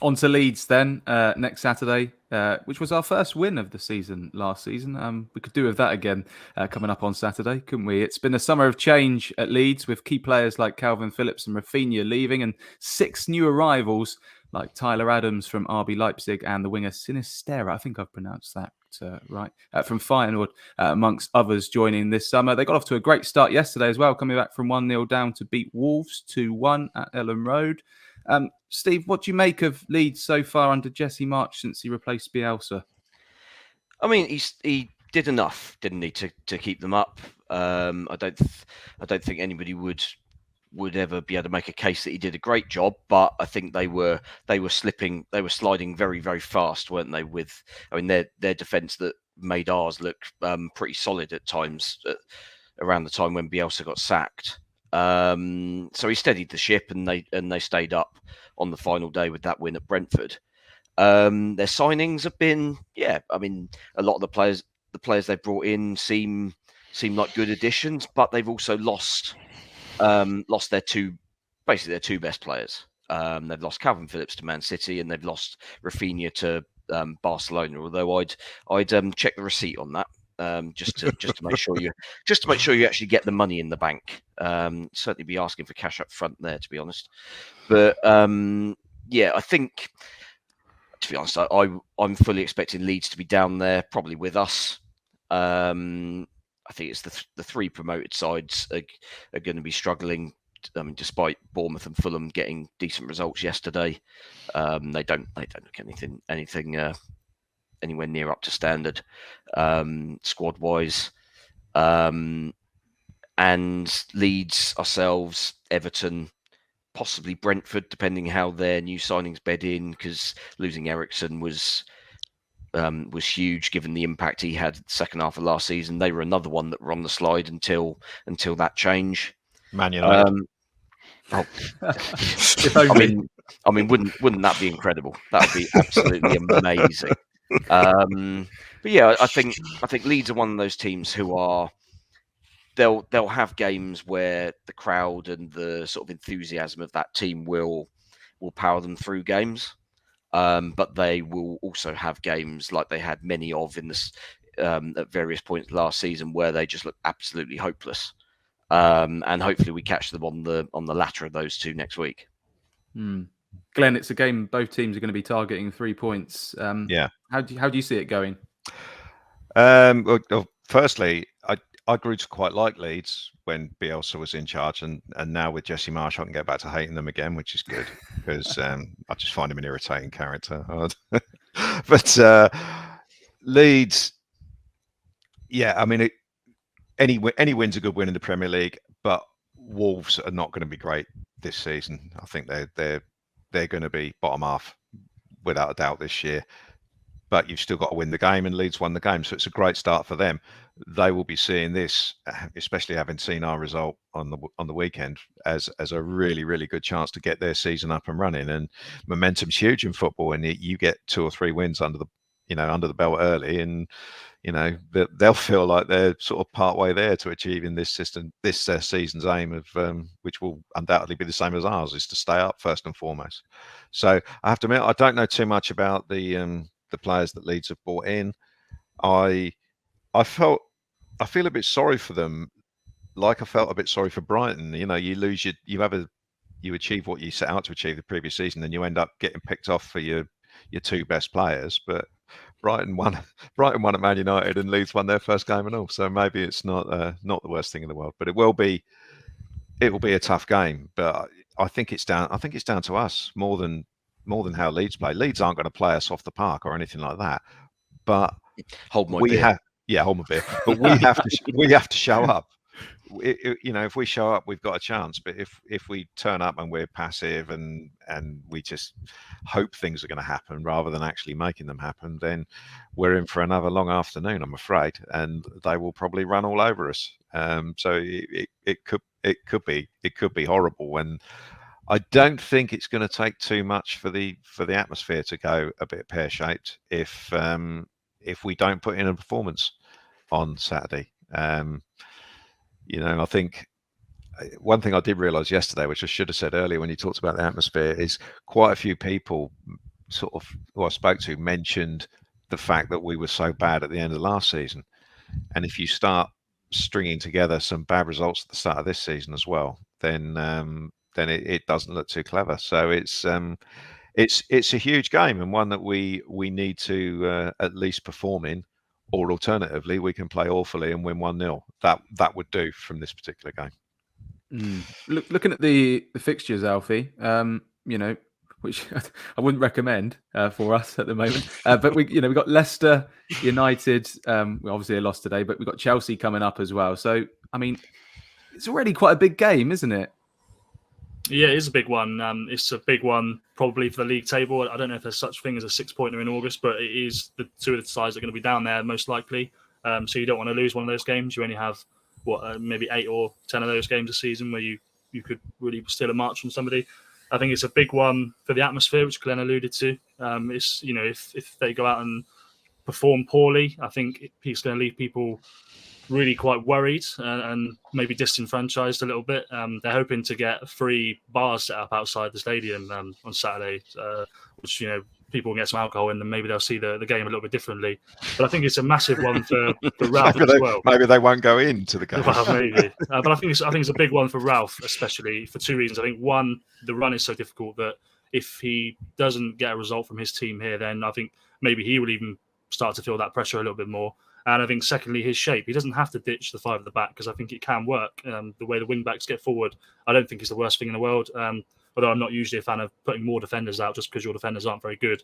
On to Leeds then next Saturday, which was our first win of the season last season. We could do with that again coming up on Saturday, couldn't we? It's been a summer of change at Leeds with key players like Calvin Phillips and Rafinha leaving and 6 new arrivals like Tyler Adams from RB Leipzig and the winger Sinistera, I think I've pronounced that right, from Feyenoord, amongst others joining this summer. They got off to a great start yesterday as well, coming back from 1-0 down to beat Wolves 2-1 at Ellen Road. Steve, what do you make of Leeds so far under Jesse March since he replaced Bielsa? I mean, he did enough, didn't he, to keep them up? I don't think anybody would ever be able to make a case that he did a great job, but I think they were sliding very, very fast, weren't they? With, I mean, their defence that made ours look pretty solid at times around the time when Bielsa got sacked. So he steadied the ship, and they stayed up on the final day with that win at Brentford. Their signings have been, I mean, a lot of the players they've brought in seem like good additions, but they've also lost their two best players. They've lost Calvin Phillips to Man City, and they've lost Rafinha to Barcelona. Although I'd check the receipt on that. Just to make sure you actually get the money in the bank. Certainly be asking for cash up front there, to be honest. But I think, to be honest, I'm fully expecting Leeds to be down there, probably with us. I think it's the three promoted sides are going to be struggling. I mean, despite Bournemouth and Fulham getting decent results yesterday, they don't look anything anywhere near up to standard squad wise. And Leeds, ourselves, Everton, possibly Brentford, depending how their new signings bed in, because losing Ericsson was huge given the impact he had the second half of last season. They were another one that were on the slide until that change. Man United. I mean, wouldn't that be incredible? That would be absolutely amazing. But yeah, I think Leeds are one of those teams who are, they'll have games where the crowd and the sort of enthusiasm of that team will power them through games. But they will also have games like they had many of in this at various points last season where they just look absolutely hopeless. And hopefully we catch them on the latter of those two next week. Glenn, it's a game both teams are going to be targeting 3 points. How do you see it going? Well, firstly, I grew to quite like Leeds when Bielsa was in charge, and now with Jesse Marsh, I can go back to hating them again, which is good because I just find him an irritating character. But Leeds, I mean, any win's a good win in the Premier League, but Wolves are not going to be great this season. I think they're going to be bottom half without a doubt this year. But you've still got to win the game, and Leeds won the game, so it's a great start for them. They will be seeing this, especially having seen our result on the weekend, as a really, really good chance to get their season up and running. And momentum's huge in football, and you get 2 or 3 wins under the belt early, and they'll feel like they're sort of part way there to achieving this season's aim of which will undoubtedly be the same as ours, is to stay up first and foremost. So I have to admit, I don't know too much about the players that Leeds have brought in. I feel a bit sorry for them, like I felt a bit sorry for Brighton. You achieve what you set out to achieve the previous season, and you end up getting picked off for your 2 best players. But Brighton won at Man United, and Leeds won their first game and all. So maybe it's not the worst thing in the world, but it will be a tough game. But I think it's down to us more than how Leeds play. Leeds aren't going to play us off the park or anything like that. But hold my beer. Hold my beer. But we have to show up. If we show up, we've got a chance. But if we turn up and we're passive and we just hope things are going to happen rather than actually making them happen, then we're in for another long afternoon, I'm afraid, and they will probably run all over us. So it could be horrible. And I don't think it's going to take too much for the atmosphere to go a bit pear-shaped if we don't put in a performance on Saturday. I think one thing I did realise yesterday, which I should have said earlier when you talked about the atmosphere, is quite a few people who I spoke to mentioned the fact that we were so bad at the end of last season, and if you start stringing together some bad results at the start of this season as well, then it doesn't look too clever. So it's a huge game, and one that we need to at least perform in, or alternatively we can play awfully and win 1-0. That would do from this particular game. Looking at the fixtures, Alfie, which I wouldn't recommend for us at the moment. But we got Leicester United. We obviously lost today, but we've got Chelsea coming up as well. So I mean, it's already quite a big game, isn't it? Yeah, it is a big one. It's a big one probably for the league table. I don't know if there's such thing as a 6-pointer in August, but it is the two of the sides that are going to be down there most likely. So you don't want to lose one of those games. You only have maybe 8 or 10 of those games a season where you could really steal a march from somebody. I think it's a big one for the atmosphere, which Glen alluded to. It's if they go out and perform poorly, I think it's going to leave people really quite worried and maybe disenfranchised a little bit. They're hoping to get free bars set up outside the stadium on Saturday, which people can get some alcohol in, and maybe they'll see the game a little bit differently. But I think it's a massive one for Ralph as well. Maybe they won't go into the game. Well, maybe. But I think it's a big one for Ralph, especially for 2 reasons. I think one, the run is so difficult that if he doesn't get a result from his team here, then I think maybe he will even start to feel that pressure a little bit more. And I think, secondly, his shape. He doesn't have to ditch the 5 at the back because I think it can work. The way the wing-backs get forward, I don't think is the worst thing in the world. Although I'm not usually a fan of putting more defenders out just because your defenders aren't very good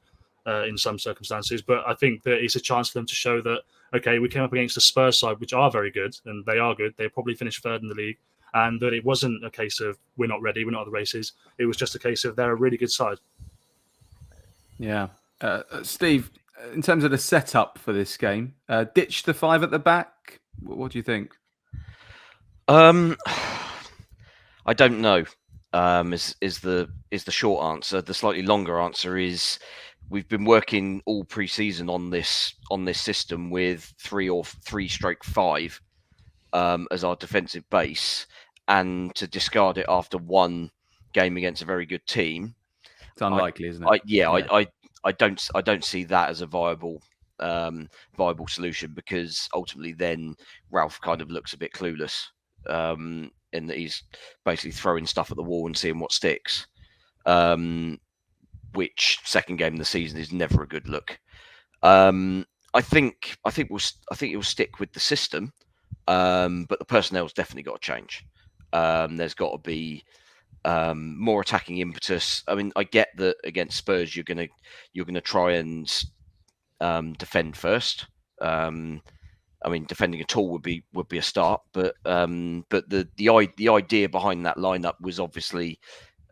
in some circumstances. But I think that it's a chance for them to show that, okay, we came up against the Spurs side, which are very good, and they are good. They probably finished 3rd in the league. And that it wasn't a case of we're not ready, we're not at the races. It was just a case of they're a really good side. Yeah. Steve, in terms of the setup for this game, ditch the 5 at the back. What do you think? I don't know. Is the short answer. The slightly longer answer is we've been working all pre-season on this system with 3/5 as our defensive base, and to discard it after one game against a very good team. It's unlikely, isn't it? I don't see that as a viable solution, because ultimately then Ralph kind of looks a bit clueless in that he's basically throwing stuff at the wall and seeing what sticks, which second game of the season is never a good look. I think it will stick with the system, but the personnel's definitely got to change. There's got to be more attacking impetus. I mean, I get that against Spurs you're gonna try and defend first. I mean, defending at all would be a start, but the idea behind that lineup was obviously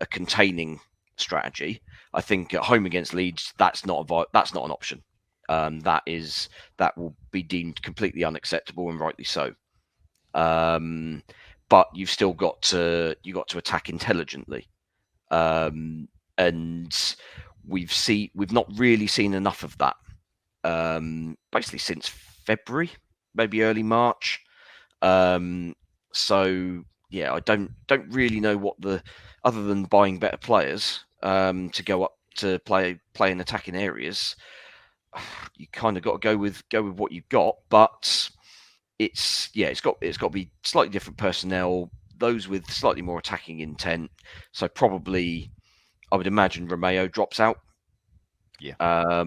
a containing strategy. I think at home against Leeds, that's not an option. That will be deemed completely unacceptable, and rightly so. But you've still got to attack intelligently, and we've not really seen enough of that basically since February, maybe early March. So yeah, I don't really know other than buying better players to go up to play in attacking areas. You kind of got to go with what you've got, but it's got to be slightly different personnel, those with slightly more attacking intent. So probably, I would imagine Romeo drops out. Yeah.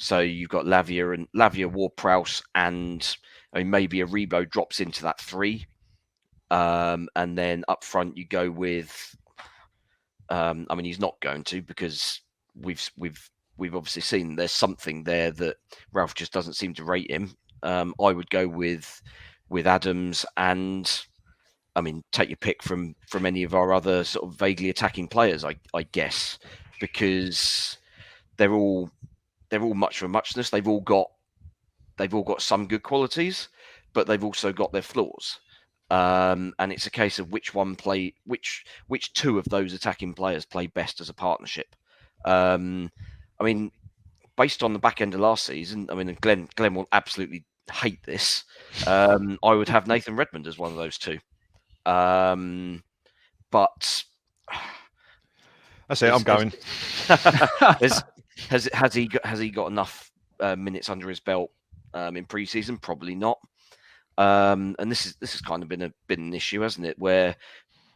So you've got Lavia, Ward-Prowse, and I mean maybe a Rebo drops into that 3, and then up front you go with. I mean, he's not going to, because we've obviously seen there's something there that Ralph just doesn't seem to rate him. I would go with Adams, and I mean, take your pick from any of our other sort of vaguely attacking players, I guess, because they're all much of a muchness. They've all got some good qualities, but they've also got their flaws. And it's a case of which 2 of those attacking players play best as a partnership. I mean, based on the back end of last season, I mean, Glen will absolutely hate this. I would have Nathan Redmond as one of those 2. But that's it. I'm going. Has he got enough minutes under his belt in pre-season? Probably not. And this has kind of been an issue, hasn't it? Where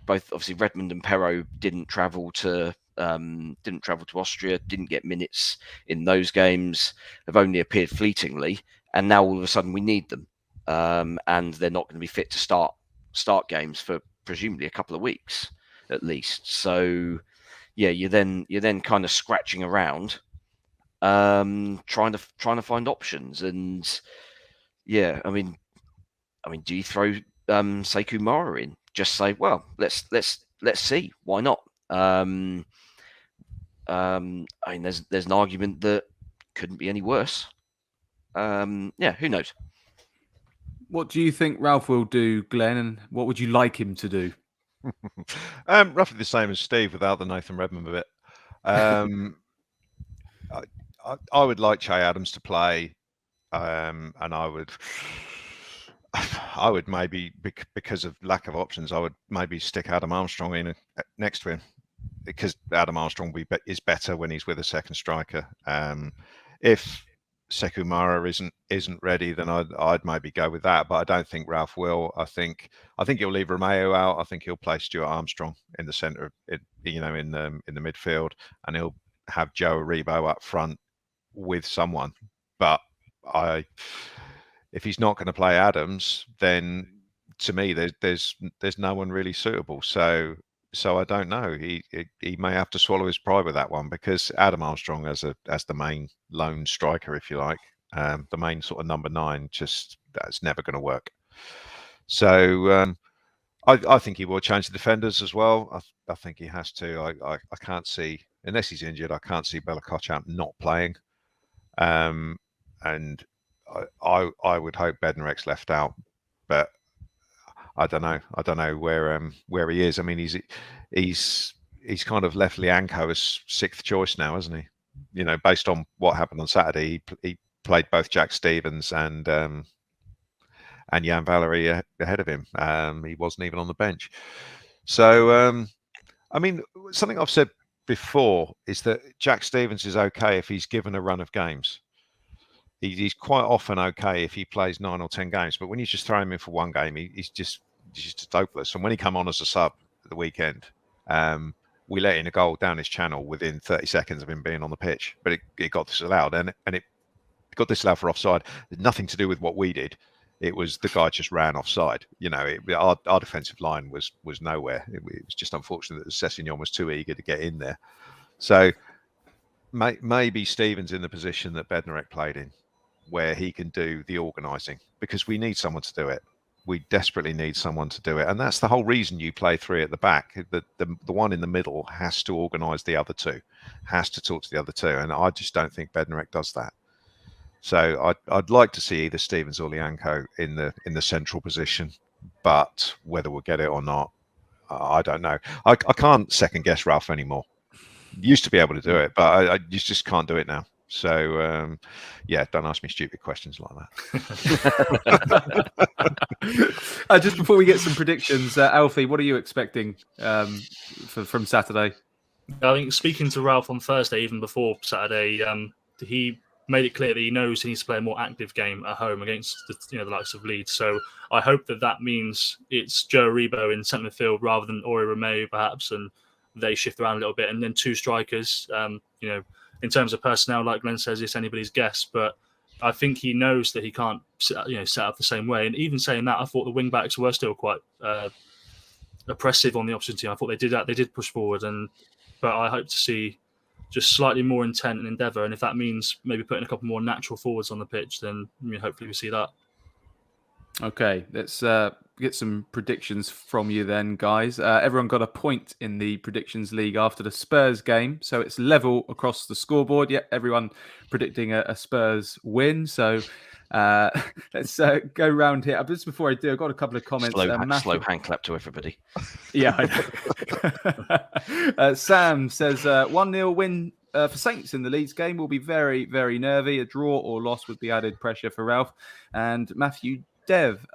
both obviously Redmond and Perrault didn't travel to Austria, didn't get minutes in those games, have only appeared fleetingly, and now all of a sudden we need them, and they're not going to be fit to start games for presumably a couple of weeks at least. So yeah, you're then kind of scratching around, trying to find options. And yeah, I mean, do you throw Sekou Mara in? Just say, well, let's see, why not? I mean, there's an argument that couldn't be any worse. Yeah, who knows? What do you think Ralph will do, Glenn, and what would you like him to do? Roughly the same as Steve, without the Nathan Redmond bit. I would like Che Adams to play, and I would maybe, because of lack of options, I would maybe stick Adam Armstrong in next to him, because Adam Armstrong is better when he's with a second striker. If Sekou Mara isn't ready, then I'd maybe go with that, but I don't think Ralph will. I think he'll leave Romeo out. I think he'll play Stuart Armstrong in the centre, in the midfield, and he'll have Joe Aribo up front with someone. But if he's not going to play Adams, then to me there's no one really suitable. So I don't know. He may have to swallow his pride with that one, because Adam Armstrong as the main lone striker, if you like, the main sort of number 9, just that's never going to work. So I think he will change the defenders as well. I think he has to. I can't see, unless he's injured, I can't see Bella-Kotchap not playing. And I would hope Bednarek's left out, but I don't know. I don't know where he is. I mean, he's kind of left Lianco as 6th choice now, isn't he? Based on what happened on Saturday, he played both Jack Stevens and Jan Valery ahead of him. He wasn't even on the bench. So, I mean, something I've said before is that Jack Stevens is okay if he's given a run of games. He's quite often okay if he plays 9 or 10 games, but when you just throw him in for one game, he's just hopeless. And when he came on as a sub at the weekend, we let in a goal down his channel within 30 seconds of him being on the pitch, but it got disallowed, and it got disallowed for offside. It had nothing to do with what we did. It was the guy just ran offside. Our defensive line was nowhere. It was just unfortunate that Sessegnon was too eager to get in there. So maybe Stevens in the position that Bednarek played in, where he can do the organising, because we need someone to do it. We desperately need someone to do it, and that's the whole reason you play 3 at the back. The one in the middle has to organise the other 2, has to talk to the other 2, and I just don't think Bednarek does that. So I'd like to see either Stevens or Lianco in the central position, but whether we'll get it or not, I don't know. I can't second guess Ralph anymore. Used to be able to do it, but I just can't do it now. So, yeah, don't ask me stupid questions like that. Just before we get some predictions, Alfie, what are you expecting from Saturday? I think speaking to Ralph on Thursday, even before Saturday, he made it clear that he knows he needs to play a more active game at home against the likes of Leeds. So I hope that means it's Joe Aribo in centre midfield rather than Ori Romeo, perhaps, and they shift around a little bit, and then 2 strikers. In terms of personnel, like Glenn says, it's anybody's guess, but I think he knows that he can't set up the same way. And even saying that, I thought the wing backs were still quite oppressive on the opposition team. I thought they did push forward, but I hope to see just slightly more intent and endeavour. And if that means maybe putting a couple more natural forwards on the pitch, then hopefully we see that. Okay, let's get some predictions from you then, guys. Everyone got a point in the predictions league after the Spurs game, so it's level across the scoreboard. Yep, everyone predicting a Spurs win. So let's go round here. Just before I do, I've got a couple of comments. Slow hand clap to everybody. Yeah, I know. Sam says 1-0 win for Saints in the Leeds game will be very, very nervy. A draw or loss would be added pressure for Ralph. And Matthew Dev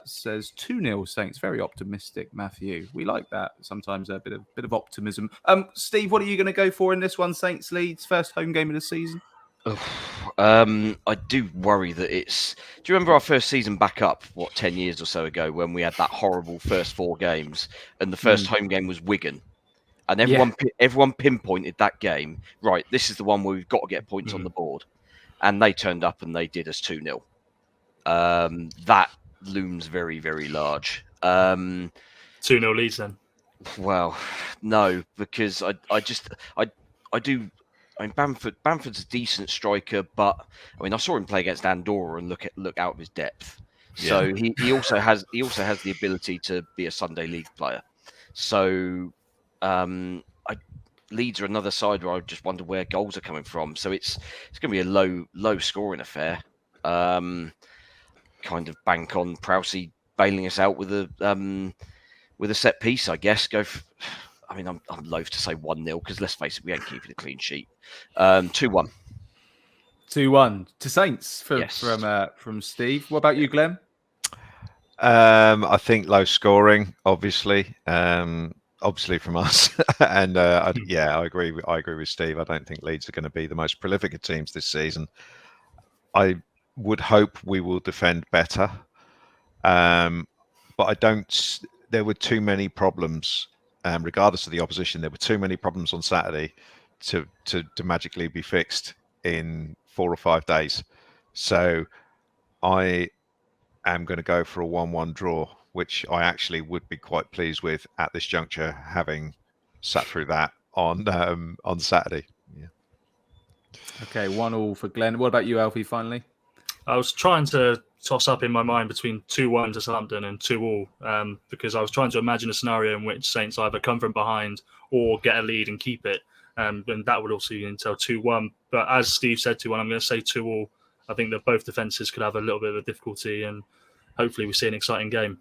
says 2-0 Saints. Very optimistic, Matthew. We like that. Sometimes a bit of optimism. Steve, what are you going to go for in this one? Saints Leeds, first home game of the season. I do worry that it's. Do you remember our first season back up, 10 years or so ago, when we had that horrible first 4 games, and the first home game was Wigan, and everyone pinpointed that game. Right, this is the one where we've got to get points on the board, and they turned up and they did us 2-0. That looms very, very large. 2-0 Leeds then. Well, no, because I do. I mean, Bamford's a decent striker, but I mean, I saw him play against Andorra and look out of his depth. So he also has the ability to be a Sunday League player. So Leeds are another side where I just wonder where goals are coming from. So it's going to be a low scoring affair. Kind of bank on Prowse bailing us out with a set piece, I guess. I'm loath to say 1-0 because let's face it, we ain't keeping a clean sheet. 2-1. 2-1 to Saints Yes. from Steve. What about you, Glenn? I think low scoring, obviously from us, and I agree. I agree with Steve. I don't think Leeds are going to be the most prolific of teams this season. I would hope we will defend better, but I don't. There were too many problems. Regardless of the opposition, there were too many problems on Saturday to magically be fixed in 4 or 5 days. So I am going to go for a 1-1 draw, which I actually would be quite pleased with at this juncture, having sat through that on Saturday. Yeah. Okay, 1-1 for Glenn. What about you, Alfie, finally? I was trying to toss up in my mind between 2-1 to Southampton and 2-2 because I was trying to imagine a scenario in which Saints either come from behind or get a lead and keep it. And that would also entail 2-1. But as Steve said 2-1, I'm going to say 2-2. I think that both defences could have a little bit of a difficulty and hopefully we see an exciting game.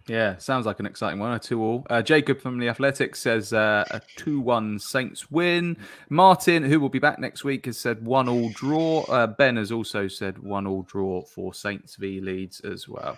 Yeah, sounds like an exciting one. A 2-2. Jacob from The Athletic says a 2-1 Saints win. Martin, who will be back next week, has said 1-1 draw. Ben has also said 1-1 draw for Saints v Leeds as well.